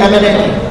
MNA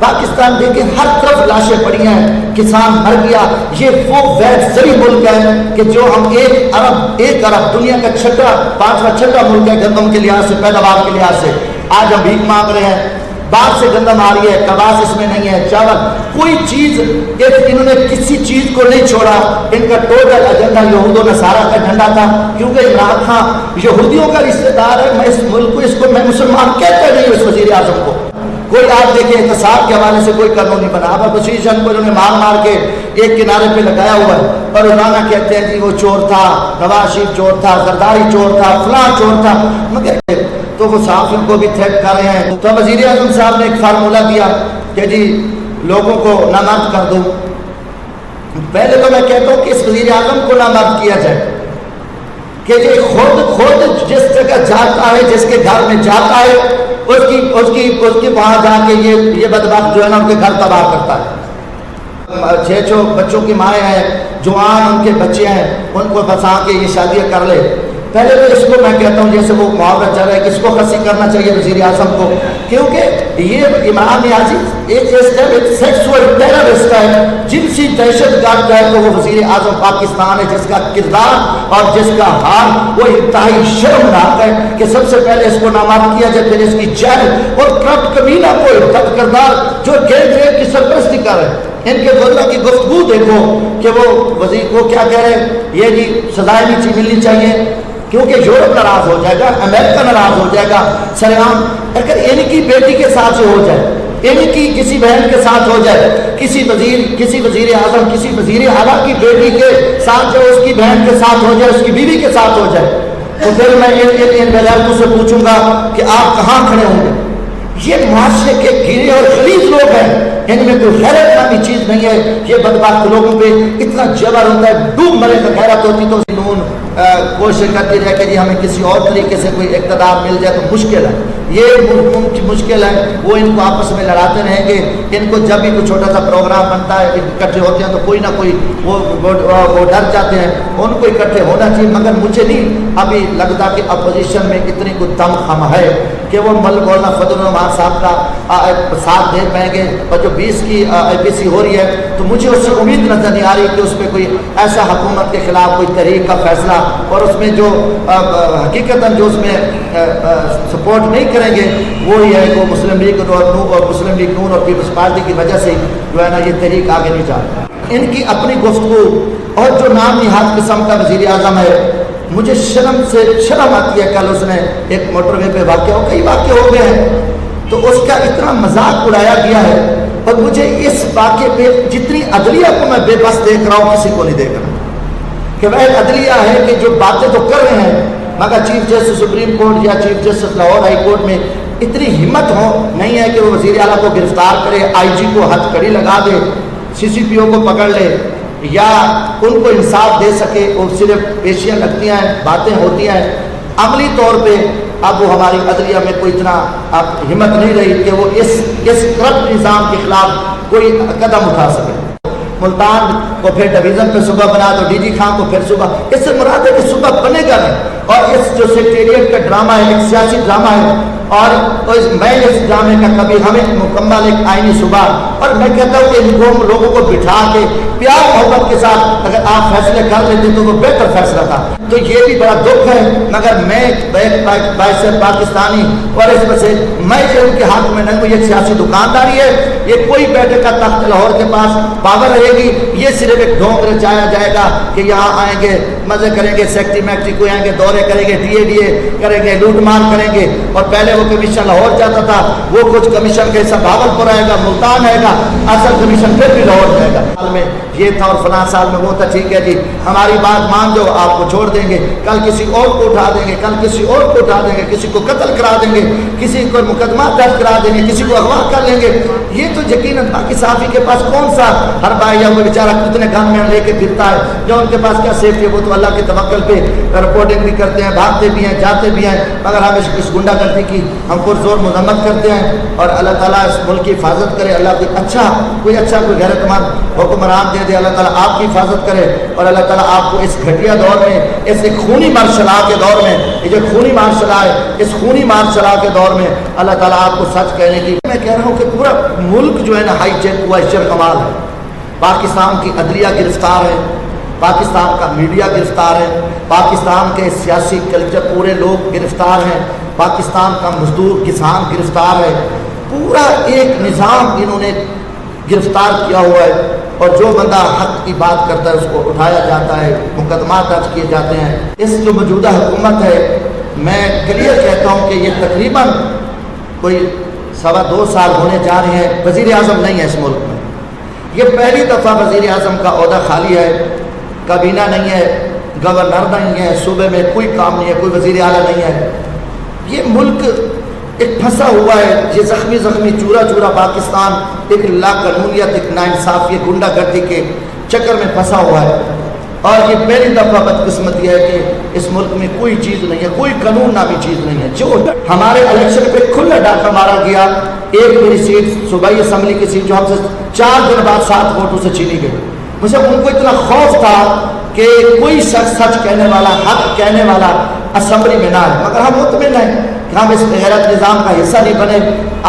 Pakistan دیکھیں ہر طرف لاشیں پڑی ہیں، کسان مر گیا. یہ وہ ویب زری ملک ہے کہ جو ہم ایک ارب دنیا کا چھٹا ملک ہے گندم کے لحاظ سے، پیداوار کے لحاظ سے. آج ہم بھیک مانگ رہے ہیں، باہر سے گندم آ رہی ہے، کباس اس میں نہیں ہے، چاول، کوئی چیز. انہوں نے کسی چیز کو نہیں چھوڑا. ان کا ٹوٹل ایجنڈا یہود و نصارہ کا جھنڈا تھا، کیونکہ عمران خان یہودیوں کا رشتہ دار ہے. میں اس ملک کو، اس کو میں مسلمان کہتا نہیں ہوں اس وزیر اعظم کو. کوئی آپ دیکھیں احتساب کے حوالے سے کوئی قانون نہیں بنا. اب اپوزیشن کو انہوں نے مار کے ایک کنارے پہ لگایا ہوا ہے، اور روزانہ کہتے ہیں جی وہ چور تھا، نواز شریف چور تھا، زرداری چور تھا، فلاں چور تھا. مگر تو وہ صحافیوں کو بھی تھریٹ کر رہے ہیں. تو وزیر اعظم صاحب نے ایک فارمولہ دیا کہ جی لوگوں کو نامرد کر دو. پہلے تو میں کہتا ہوں کہ اس وزیر اعظم کو نامرد کیا جائے کہ یہ خود جس جگہ جاتا ہے، جس کے گھر میں جاتا ہے، اس کی وہاں جا کے یہ بدبخت جو ہے نا ان کے گھر تباہ کرتا ہے. 6 بچوں کی مائیں ہیں، جوان ان کے بچے ہیں، ان کو بسا کے یہ شادیاں کر لے. پہلے تو اس کو میں کہتا ہوں جیسے وہ محاورہ چل رہا ہے کہ اس کو خسی کرنا چاہیے وزیر اعظم کو، کیونکہ یہ عمران نیازی ایک سیکسول ٹیررسٹ ہے، جنسی دہشت گرد ہے. تو وہ وزیر اعظم پاکستان ہے جس کا کردار اور جس کا حال وہ انتہائی شرمناک ہے کہ سب سے پہلے اس کو نامزد کیا جائے، پھر اس کی جیل. اور کرپٹ کمینہ کو ارتد کردار جو گینگ ریپ کی سرپرستی کر رہے ہیں، ان کے وزراء کی گفتگو دیکھو کہ وہ وزیر کو کیا کہہ رہے ہیں، یہ جی سزائیں نہیں ملنی چاہیے کیونکہ یورپ ناراض ہو جائے گا، امریکہ ناراض ہو جائے گا. سرعام اگر ان کی بیٹی کے ساتھ سے ہو جائے، ان کی کسی بہن کے ساتھ ہو جائے، کسی وزیر اعظم، کسی وزیر اعلیٰ کی بیٹی کے ساتھ جو اس کی بہن کے ساتھ ہو جائے، اس کی بیوی کے ساتھ ہو جائے، تو پھر میں ان بغیرتوں سے پوچھوں گا کہ آپ کہاں کھڑے ہوں گے؟ یہ معاشرے کے گرے اور غلیظ لوگ ہیں، ان میں کوئی غیرت نامی چیز نہیں ہے. یہ بدبخت لوگوں پہ اتنا جبر ہوتا ہے، ڈوب مرے تو غیرت ہوتی تو نون کوشش کرتی رہے کہ جی ہمیں کسی اور طریقے سے کوئی اقتدار مل جائے تو مشکل ہے. یہ مشکل ہے. وہ ان کو آپس میں لڑاتے رہیں گے. ان کو جب بھی کوئی چھوٹا سا پروگرام بنتا ہے، اکٹھے ہوتے ہیں تو کوئی نہ کوئی وہ ڈر جاتے ہیں. ان کو اکٹھے ہونا چاہیے، مگر مجھے نہیں ابھی لگتا کہ اپوزیشن میں اتنی کوئی دم خم ہے کہ وہ مولانا فضل الرحمان صاحب کا ساتھ دے پائیں گے. اور جو 20 کی IPC ہو رہی ہے تو مجھے اس سے امید نظر نہیں آ رہی کہ اس پہ کوئی ایسا حکومت کے خلاف کوئی تحریک کا فیصلہ، اور اس میں جو حقیقتاً جو اس میں سپورٹ نہیں کریں گے وہی ہے کہ مسلم لیگ اور مسلم لیگ نون اور پیپلز پارٹی کی وجہ سے جو ہے نا یہ تحریک آگے نہیں جا رہا. ان کی اپنی گفتگو اور جو نام نہاد قسم کا وزیر اعظم ہے، مجھے شرم آتی ہے. کل اس نے ایک موٹر وے پہ کئی واقع ہو گئے ہیں تو اس کا اتنا مذاق اڑایا گیا ہے، اور مجھے اس واقعے پہ جتنی عدلیہ کو میں بے بس دیکھ رہا ہوں کسی کو نہیں دیکھ رہا کہ وہ ایک عدلیہ ہے کہ جو باتیں تو کر رہے ہیں، مگر چیف جسٹس سپریم کورٹ یا chief justice Lahore high court میں اتنی ہمت نہیں ہے کہ وہ وزیر اعلیٰ کو گرفتار کرے، IG کو ہتھ کڑی لگا دے، CCPO کو پکڑ لے، یا ان کو انصاف دے سکے. اور صرف پیشیاں لگتی ہیں، باتیں ہوتی ہیں. عملی طور پہ اب وہ ہماری عدلیہ میں کوئی اتنا اب ہمت نہیں رہی کہ وہ اس کرپٹ نظام کے خلاف کوئی قدم اٹھا سکے. ملتان کو پھر ڈویژن پہ صوبہ بنا تو DG خان کو پھر صوبہ. اس سے مراد ہے کہ صوبہ بنے گا نہیں. اور اس جو سیکریٹریٹ کا ڈرامہ ہے ایک سیاسی ڈرامہ ہے، اور میں اس ڈرامے کا کبھی ہمیں مکمل ایک آئینی صوبہ. اور میں کہتا ہوں کہ ان کو لوگوں کو بٹھا کے پیار محبت کے ساتھ اگر آپ فیصلے کر لیتے تو وہ بہتر فیصلہ تھا. تو یہ بھی بڑا دکھ ہے، مگر میں باعث پاکستانی اور اس میں سے میں جو ان کے ہاتھ میں نہیں ہوں. یہ سیاسی دکانداری ہے. یہ کوئی بیٹھے کا تخت لاہور کے پاس پاور رہے گی. یہ صرف ایک ڈھونگ رچایا جائے گا کہ یہاں آئیں گے، مزے کریں گے، سیکٹری میکٹری کو آئیں گے، دورے کریں گے، DA کریں گے، لوٹ مار کریں گے. اور پہلے وہ کمیشن لاہور جاتا تھا، وہ کچھ کمیشن کا حصہ بھاولپور آئے گا، ملتان آئے گا، اصل کمیشن پھر بھی لاہور جائے گا. سال میں یہ تھا اور فلاں سال میں وہ تھا. ٹھیک ہے جی ہماری بات مان جاؤ، آپ کو چھوڑ دیں گے، کل کسی اور کو اٹھا دیں گے، کل کسی اور کو اٹھا دیں گے، کسی کو قتل کرا دیں گے، کسی کو مقدمہ درج کرا دیں گے، کسی کو اغوا کر لیں گے. یہ تو یقیناً باقی صحافی کے پاس کون سا ہر بھائی یا وہ بیچارہ کتنے گن میں لے کے پھرتا ہے، جو ان کے پاس کیا سیفٹی ہے. وہ تو اللہ کے توکل پہ رپورٹنگ بھی کرتے ہیں، بھاگتے بھی ہیں، جاتے بھی ہیں. مگر ہم اس گنڈا گردی کی ہم پرزور مذمت کرتے ہیں. اور اللہ تعالیٰ اس ملک کی حفاظت کرے. اللہ کوئی اچھا کوئی غیرت مند حکمران دے دے. اللہ تعالیٰ آپ کی حفاظت کرے، اور اللہ تعالیٰ آپ کو اس گھٹیا دور میں ایسے خونی مارشل آرٹ کے دور میں، یہ جو خونی مارشل آرٹ ہے، اس خونی مارشل آرٹ کے دور میں اللہ تعالیٰ آپ کو سچ کہنے کی، میں کہہ رہا ہوں کہ پورا ملک جو ہے نا ہائی جیک ہوا ہے، کمال ہے۔ پاکستان کی عدلیہ گرفتار ہے، پاکستان کا میڈیا گرفتار ہے، پاکستان کے سیاسی کلچر پورے لوگ گرفتار ہیں، پاکستان کا مزدور کسان گرفتار ہے، پورا ایک نظام انہوں نے گرفتار کیا ہوا ہے، اور جو بندہ حق کی بات کرتا ہے اس کو اٹھایا جاتا ہے، مقدمات درج کیے جاتے ہیں۔ اس جو موجودہ حکومت ہے، میں کلیئر کہتا ہوں کہ یہ تقریباً کوئی 2.25 سال ہونے جا رہے ہیں، وزیر اعظم نہیں ہے اس ملک میں۔ یہ پہلی دفعہ وزیر اعظم کا عہدہ خالی ہے، کابینہ نہیں ہے، گورنر نہیں ہے، صوبے میں کوئی کام نہیں ہے، کوئی وزیر اعلیٰ نہیں ہے۔ یہ ملک ایک پھنسا ہوا ہے، یہ زخمی چورا چورا پاکستان ایک لا قانونیت، ایک ناانصافی، گنڈا گردی کے چکر میں پھنسا ہوا ہے، اور یہ پہلی دفعہ بدقسمتی ہے کہ اس ملک میں کوئی چیز نہیں ہے، کوئی قانون نامی چیز نہیں ہے۔ جو ہمارے الیکشن پہ کھلا ڈاکہ مارا گیا، ایک میری سیٹ صوبائی اسمبلی کی سیٹ جو ہم سے 4 دن بعد 7 ووٹوں سے چھینی گئی، مجھے ان کو اتنا خوف تھا کہ کوئی شخص سچ کہنے والا، حق کہنے والا اسمبلی میں نہ ہے، مگر ہم مطمئن ہیں کہ ہم اس غیرت نظام کا حصہ نہیں بنے،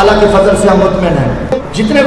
اللہ کے فضل سے ہم مطمئن ہیں۔ جتنے